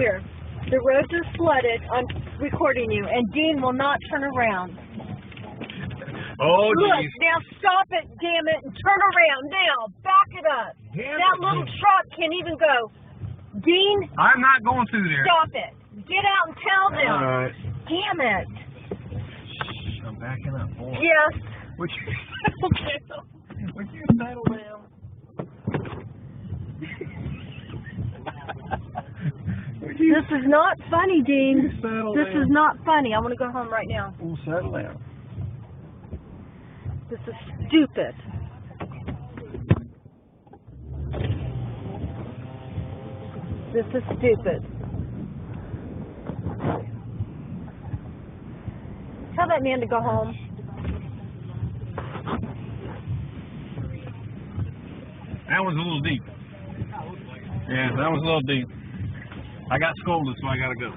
Here. The roads are flooded. I'm recording you, and Dean will not turn around. Oh, Look, geez. now stop it, damn it, and turn around now. Back it up. That little truck can't even go. Dean, I'm not going through there. stop it. Get out and tell them. All right. Damn it. Shh, I'm backing up. Hold on. Yes. Would you settle down? Would you settle down? This is not funny, Dean. Settle This down. is not funny. I want to go home right now. We'll settle down. This is stupid. This is stupid. Tell that man to go home. That was a little deep. Yeah, that was a little deep. I got scolded, so I gotta go.